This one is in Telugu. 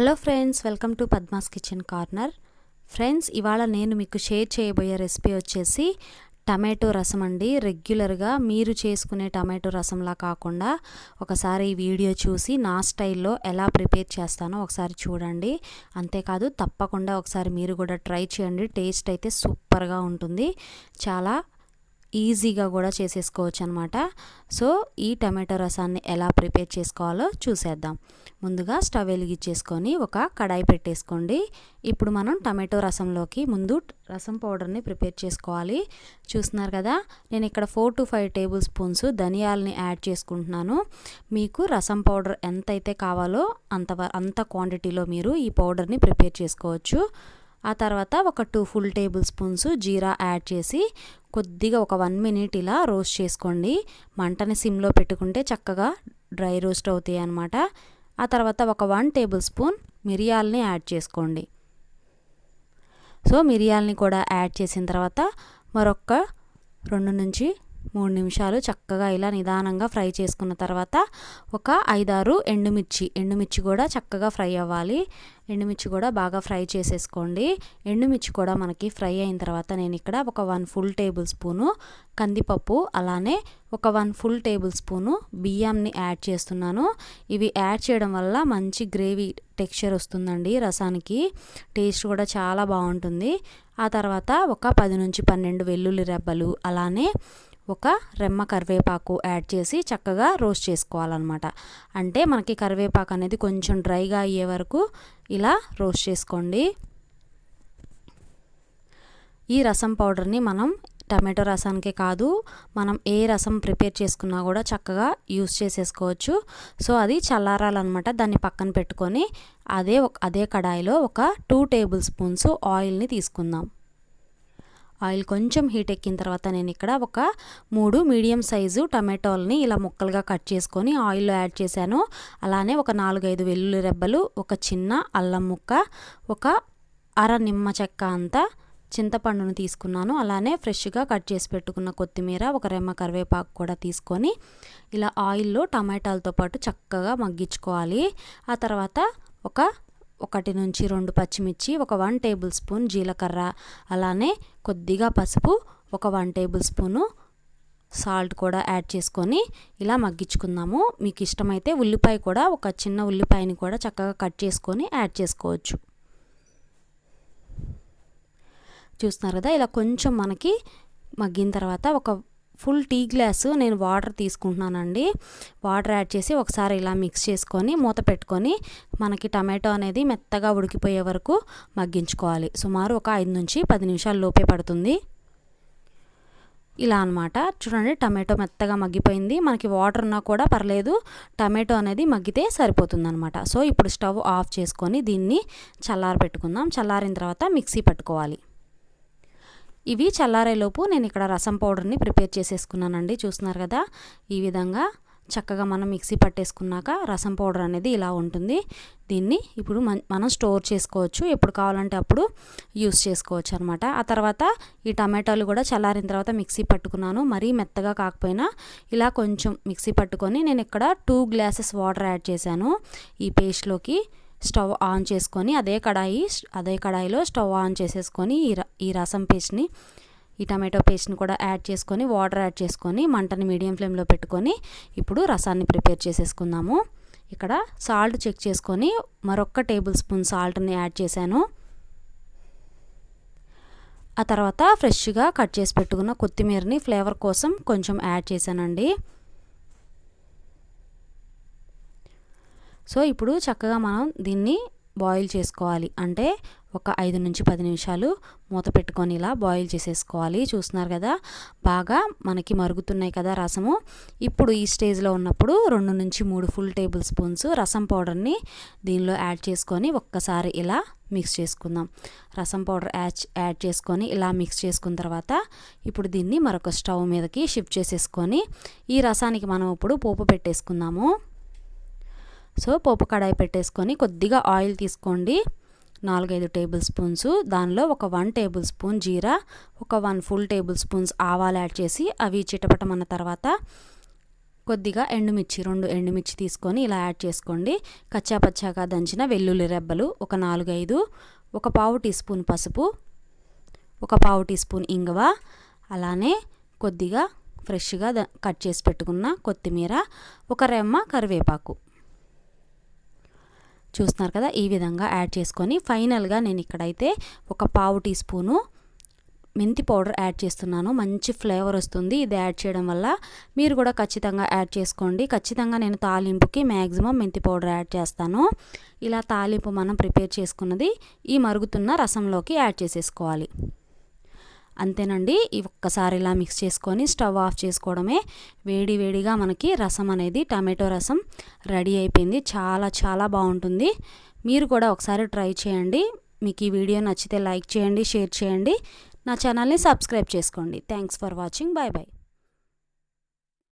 Hello friends, welcome to Padma's kitchen corner. Friends, ఇవాళ నేను మీకు షేర్ చేయబోయే రెసిపీ వచ్చేసి టమాటో రసం అండి. రెగ్యులర్గా మీరు చేసుకునే టమాటో రసంలా కాకుండా ఒకసారి ఈ వీడియో చూసి నా స్టైల్లో ఎలా ప్రిపేర్ చేస్తానో ఒకసారి చూడండి. అంతేకాదు తప్పకుండా ఒకసారి మీరు కూడా ట్రై చేయండి. టేస్ట్ అయితే సూపర్గా ఉంటుంది. చాలా ఈజీగా కూడా చేసేసుకోవచ్చు అనమాట. సో ఈ టమాటో రసాన్ని ఎలా ప్రిపేర్ చేసుకోవాలో చూసేద్దాం. ముందుగా స్టవ్ వెలిగించేసుకొని ఒక కడాయి పెట్టేసుకోండి. ఇప్పుడు మనం టమాటో రసంలోకి ముందు రసం పౌడర్ని ప్రిపేర్ చేసుకోవాలి. చూస్తున్నారు కదా, నేను ఇక్కడ 4 to 5 టేబుల్ స్పూన్స్ ధనియాలని యాడ్ చేసుకుంటున్నాను. మీకు రసం పౌడర్ ఎంతైతే కావాలో అంత క్వాంటిటీలో మీరు ఈ పౌడర్ని ప్రిపేర్ చేసుకోవచ్చు. ఆ తర్వాత ఒక 2 full టేబుల్ స్పూన్స్ జీరా యాడ్ చేసి కొద్దిగా ఒక 1 minute ఇలా రోస్ట్ చేసుకోండి. మంటని సిమ్లో పెట్టుకుంటే చక్కగా డ్రై రోస్ట్ అవుతాయి అన్నమాట. ఆ తర్వాత ఒక 1 టేబుల్ స్పూన్ మిరియాలని యాడ్ చేసుకోండి. సో మిరియాలని కూడా యాడ్ చేసిన తర్వాత మరొక 2 నుంచి 3 నిమిషాలు చక్కగా ఇలా నిదానంగా ఫ్రై చేసుకున్న తర్వాత ఒక 5-6 ఎండుమిర్చి కూడా చక్కగా ఫ్రై అవ్వాలి. ఎండుమిర్చి కూడా బాగా ఫ్రై చేసేసుకోండి. ఎండుమిర్చి కూడా మనకి ఫ్రై అయిన తర్వాత నేను ఇక్కడ ఒక 1 full టేబుల్ స్పూను కందిపప్పు, అలానే ఒక 1 full టేబుల్ స్పూను బియ్యంని యాడ్ చేస్తున్నాను. ఇవి యాడ్ చేయడం వల్ల మంచి గ్రేవీ టెక్స్చర్ వస్తుందండి. రసానికి టేస్ట్ కూడా చాలా బాగుంటుంది. ఆ తర్వాత ఒక 10 నుంచి 12 వెల్లుల్లి రెబ్బలు, అలానే ఒక రెమ్మ కరివేపాకు యాడ్ చేసి చక్కగా రోస్ట్ చేసుకోవాలన్నమాట. అంటే మనకి కరివేపాకు అనేది కొంచెం డ్రైగా అయ్యే వరకు ఇలా రోస్ట్ చేసుకోండి. ఈ రసం పౌడర్ని మనం టమాటో రసానికే కాదు, మనం ఏ రసం ప్రిపేర్ చేసుకున్నా కూడా చక్కగా యూస్ చేసేసుకోవచ్చు. సో అది చల్లారాలన్నమాట. దాన్ని పక్కన పెట్టుకొని అదే కడాయిలో ఒక 2 టేబుల్ స్పూన్స్ ఆయిల్ని తీసుకుందాం. ఆయిల్ కొంచెం హీట్ ఎక్కిన తర్వాత నేను ఇక్కడ ఒక 3 మీడియం సైజు టమాటోల్ని ఇలా ముక్కలుగా కట్ చేసుకొని ఆయిల్లో యాడ్ చేశాను. అలానే ఒక 4-5 వెల్లుల్లి రెబ్బలు, ఒక చిన్న అల్లం ముక్క, ఒక అర నిమ్మ చెక్క అంతా చింతపండును తీసుకున్నాను. అలానే ఫ్రెష్గా కట్ చేసి పెట్టుకున్న కొత్తిమీర, ఒక రెమ్మ కరివేపాకు కూడా తీసుకొని ఇలా ఆయిల్లో టమాటాలతో పాటు చక్కగా మగ్గించుకోవాలి. ఆ తర్వాత ఒక 1 నుంచి 2 పచ్చిమిర్చి, ఒక 1 టేబుల్ స్పూన్ జీలకర్ర, అలానే కొద్దిగా పసుపు, ఒక 1 టేబుల్ స్పూను సాల్ట్ కూడా యాడ్ చేసుకొని ఇలా మగ్గించుకుందాము. మీకు ఇష్టమైతే ఉల్లిపాయ కూడా, ఒక చిన్న ఉల్లిపాయని కూడా చక్కగా కట్ చేసుకొని యాడ్ చేసుకోవచ్చు. చూస్తున్నారు కదా, ఇలా కొంచెం మనకి మగ్గిన తర్వాత ఒక ఫుల్ టీ గ్లాసు నేను వాటర్ తీసుకుంటున్నానండి. వాటర్ యాడ్ చేసి ఒకసారి ఇలా మిక్స్ చేసుకొని మూత పెట్టుకొని మనకి టమాటో అనేది మెత్తగా ఉడికిపోయే వరకు మగ్గించుకోవాలి. సుమారు ఒక 5 నుంచి 10 నిమిషాల లోపే పడుతుంది. ఇలా అన్నమాట. చూడండి, టమాటో మెత్తగా మగ్గిపోయింది. మనకి వాటర్ ఉన్నా కూడా పర్లేదు, టమాటో అనేది మగ్గితే సరిపోతుంది అనమాట. సో ఇప్పుడు స్టవ్ ఆఫ్ చేసుకొని దీన్ని చల్లారబెట్టుకుందాం. చల్లారిన తర్వాత మిక్సీ పట్టుకోవాలి. ఇవి చల్లారేలోపు నేను ఇక్కడ రసం పౌడర్ని ప్రిపేర్ చేసేసుకున్నానండి. చూస్తున్నారు కదా, ఈ విధంగా చక్కగా మనం మిక్సీ పట్టేసుకున్నాక రసం పౌడర్ అనేది ఇలా ఉంటుంది. దీన్ని ఇప్పుడు మనం స్టోర్ చేసుకోవచ్చు, ఎప్పుడు కావాలంటే అప్పుడు యూస్ చేసుకోవచ్చు అనమాట. ఆ తర్వాత ఈ టమాటాలు కూడా చల్లారిన తర్వాత మిక్సీ పట్టుకున్నాను. మరీ మెత్తగా కాకపోయినా ఇలా కొంచెం మిక్సీ పట్టుకొని నేను ఇక్కడ 2 గ్లాసెస్ వాటర్ యాడ్ చేశాను ఈ పేస్ట్లోకి. స్టవ్ ఆన్ చేసుకొని అదే కడాయిలో స్టవ్ ఆన్ చేసేసుకొని ఈ రసం పేస్ట్ని, ఈ టమాటో పేస్ట్ని కూడా యాడ్ చేసుకొని వాటర్ యాడ్ చేసుకొని మంటని మీడియం ఫ్లేమ్లో పెట్టుకొని ఇప్పుడు రసాన్ని ప్రిపేర్ చేసేసుకుందాము. ఇక్కడ సాల్ట్ చెక్ చేసుకొని మరొక టేబుల్ స్పూన్ సాల్ట్ని యాడ్ చేశాను. ఆ తర్వాత ఫ్రెష్గా కట్ చేసి పెట్టుకున్న కొత్తిమీరని ఫ్లేవర్ కోసం కొంచెం యాడ్ చేశానండి. సో ఇప్పుడు చక్కగా మనం దీన్ని బాయిల్ చేసుకోవాలి. అంటే ఒక 5 నుంచి 10 నిమిషాలు మూత పెట్టుకొని ఇలా బాయిల్ చేసేసుకోవాలి. చూస్తున్నారు కదా, బాగా మనకి మరుగుతున్నాయి కదా రసము. ఇప్పుడు ఈ స్టేజ్లో ఉన్నప్పుడు 2 నుంచి 3 full టేబుల్ స్పూన్స్ రసం పౌడర్ని దీనిలో యాడ్ చేసుకొని ఒక్కసారి ఇలా మిక్స్ చేసుకుందాం. రసం పౌడర్ యాడ్ చేసుకొని ఇలా మిక్స్ చేసుకున్న తర్వాత ఇప్పుడు దీన్ని మరొక స్టవ్ మీదకి షిఫ్ట్ చేసేసుకొని ఈ రసానికి మనం ఇప్పుడు పోపు పెట్టేసుకుందాము. సో పోపు కడాయి పెట్టేసుకొని కొద్దిగా ఆయిల్ తీసుకోండి, 4-5 టేబుల్ స్పూన్స్. దానిలో ఒక 1 టేబుల్ స్పూన్ జీరా, ఒక 1 full టేబుల్ స్పూన్స్ ఆవాలు యాడ్ చేసి అవి చిటపటమన్న తర్వాత కొద్దిగా ఎండుమిర్చి 2 ఎండుమిర్చి తీసుకొని ఇలా యాడ్ చేసుకోండి. కచ్చాపచ్చాగా దంచిన వెల్లుల్లి రెబ్బలు ఒక 4-5, ఒక పావు టీ స్పూన్ పసుపు, ఒక పావు టీ స్పూన్ ఇంగువ, అలానే కొద్దిగా ఫ్రెష్గా కట్ చేసి పెట్టుకున్న కొత్తిమీర, ఒక రెమ్మ కరివేపాకు. చూస్తున్నారు కదా, ఈ విధంగా యాడ్ చేసుకొని ఫైనల్గా నేను ఇక్కడైతే ఒక పావు టీ స్పూను మెంతి పౌడర్ యాడ్ చేస్తున్నాను. మంచి ఫ్లేవర్ వస్తుంది ఇది యాడ్ చేయడం వల్ల. మీరు కూడా ఖచ్చితంగా యాడ్ చేసుకోండి. ఖచ్చితంగా నేను తాలింపుకి మ్యాక్సిమం మెంతి పౌడర్ యాడ్ చేస్తాను. ఇలా తాలింపు మనం ప్రిపేర్ చేసుకున్నది ఈ మరుగుతున్న రసంలోకి యాడ్ చేసేసుకోవాలి. అంతేనండి. ఒక్కసారి ఇలా మిక్స్ చేసుకొని స్టవ్ ఆఫ్ చేసుకోవడమే. వేడి వేడిగా మనకి రసం అనేది టమాటో రసం రెడీ అయిపోయింది. చాలా చాలా బాగుంటుంది. మీరు కూడా ఒకసారి ట్రై చేయండి. మీకు ఈ వీడియో నచ్చితే లైక్ చేయండి, షేర్ చేయండి, నా ఛానల్ని సబ్స్క్రైబ్ చేసుకోండి. Thanks for watching. Bye bye.